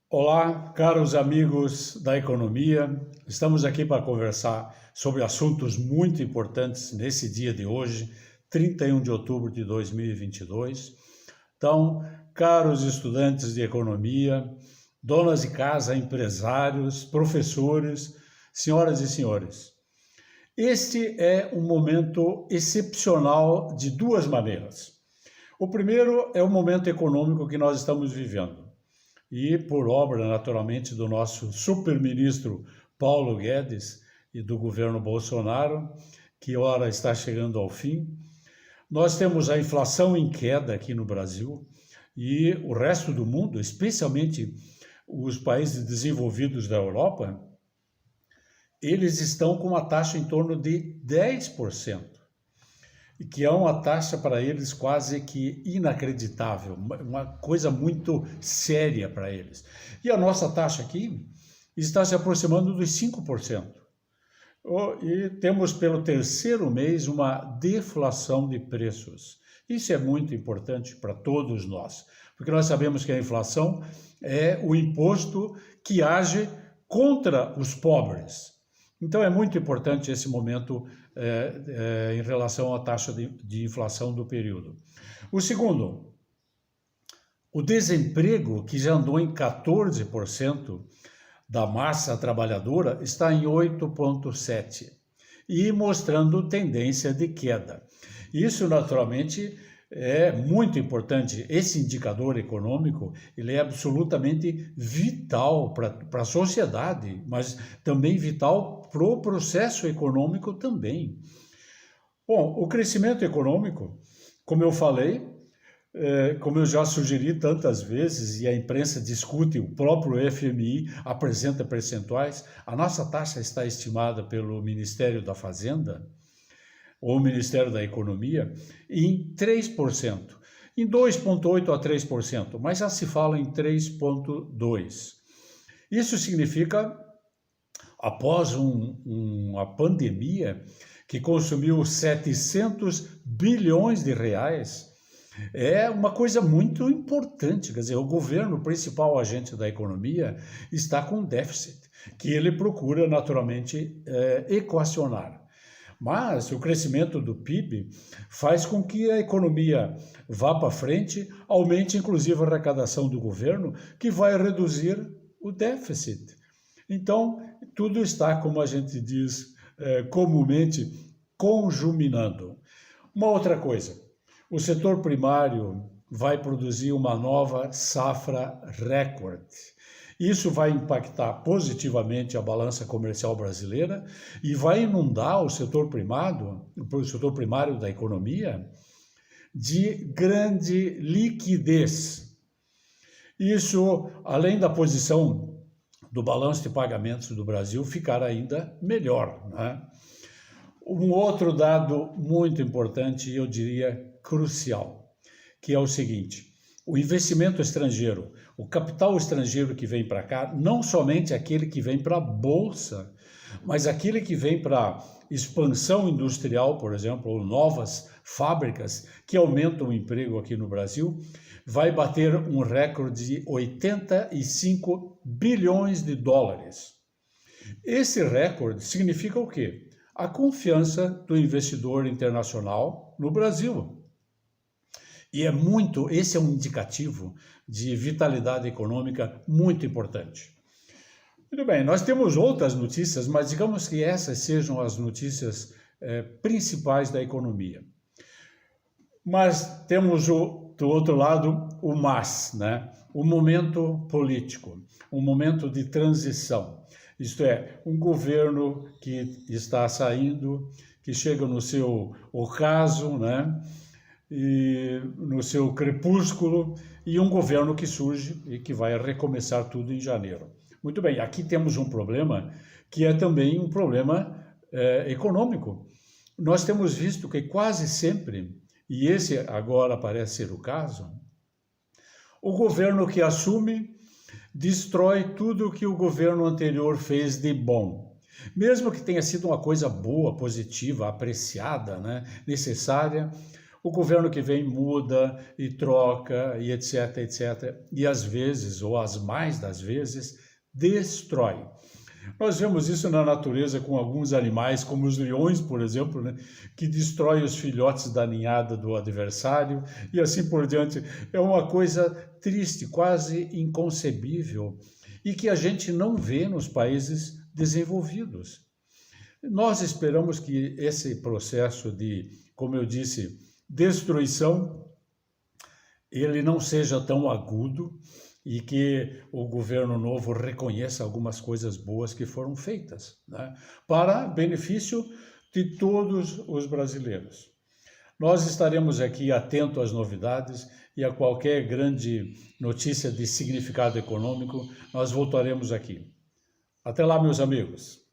Olá, caros amigos da economia. Estamos aqui para conversar sobre assuntos muito importantes nesse dia de hoje, 31 de outubro de 2022. Então, caros estudantes de economia, donas de casa, empresários, professores, senhoras e senhores, este é um momento excepcional de duas maneiras. O primeiro é o momento econômico que nós estamos vivendo. E por obra, naturalmente, do nosso super-ministro Paulo Guedes e do governo Bolsonaro, que ora está chegando ao fim, nós temos a inflação em queda aqui no Brasil e o resto do mundo, especialmente os países desenvolvidos da Europa, eles estão com uma taxa em torno de 10%. E que é uma taxa para eles quase que inacreditável, uma coisa muito séria para eles. E a nossa taxa aqui está se aproximando dos 5%. E temos pelo terceiro mês uma deflação de preços. Isso é muito importante para todos nós, porque nós sabemos que a inflação é o imposto que age contra os pobres. Então é muito importante esse momento em relação à taxa de inflação do período. O segundo, o desemprego, que já andou em 14% da massa trabalhadora, está em 8,7% e mostrando tendência de queda. Isso, naturalmente, é muito importante. Esse indicador econômico, ele é absolutamente vital para a sociedade, mas também vital para o processo econômico também. Bom, o crescimento econômico, como eu falei, como eu já sugeri tantas vezes, e a imprensa discute, o próprio FMI apresenta percentuais, a nossa taxa está estimada pelo Ministério da Fazenda, ou Ministério da Economia, em 3%, em 2,8% a 3%, mas já se fala em 3,2%. Isso significa, após uma pandemia que consumiu 700 bilhões de reais, é uma coisa muito importante. Quer dizer, o governo, o principal agente da economia, está com déficit, que ele procura naturalmente equacionar. Mas o crescimento do PIB faz com que a economia vá para frente, aumente inclusive a arrecadação do governo, que vai reduzir o déficit. Então, tudo está, como a gente diz comumente, conjuminando. Uma outra coisa, o setor primário vai produzir uma nova safra recorde. Isso vai impactar positivamente a balança comercial brasileira e vai inundar o setor primário da economia de grande liquidez. Isso, além da posição do balanço de pagamentos do Brasil ficar ainda melhor, né? Um outro dado muito importante, eu diria crucial, que é o seguinte: o investimento estrangeiro, o capital estrangeiro que vem para cá, não somente aquele que vem para a Bolsa, mas aquele que vem para expansão industrial, por exemplo, ou novas fábricas que aumentam o emprego aqui no Brasil, vai bater um recorde de 85 bilhões de dólares. Esse recorde significa o quê? A confiança do investidor internacional no Brasil. E esse é um indicativo de vitalidade econômica muito importante. Muito bem, nós temos outras notícias, mas digamos que essas sejam as notícias principais da economia. Mas temos do outro lado o mas, né? O momento político, um momento de transição. Isto é, um governo que está saindo, que chega no seu ocaso, né? E no seu crepúsculo, e um governo que surge e que vai recomeçar tudo em janeiro. Muito bem, aqui temos um problema que é também um problema econômico. Nós temos visto que quase sempre, e esse agora parece ser o caso, o governo que assume destrói tudo o que o governo anterior fez de bom. Mesmo que tenha sido uma coisa boa, positiva, apreciada, né, necessária, O governo que vem muda e troca e etc, etc. E às vezes, ou as mais das vezes, destrói. Nós vemos isso na natureza com alguns animais, como os leões, por exemplo, né, que destrói os filhotes da ninhada do adversário e assim por diante. É uma coisa triste, quase inconcebível, e que a gente não vê nos países desenvolvidos. Nós esperamos que esse processo de, como eu disse, destruição, ele não seja tão agudo e que o governo novo reconheça algumas coisas boas que foram feitas, né, para benefício de todos os brasileiros. Nós estaremos aqui atentos às novidades e a qualquer grande notícia de significado econômico, nós voltaremos aqui. Até lá, meus amigos.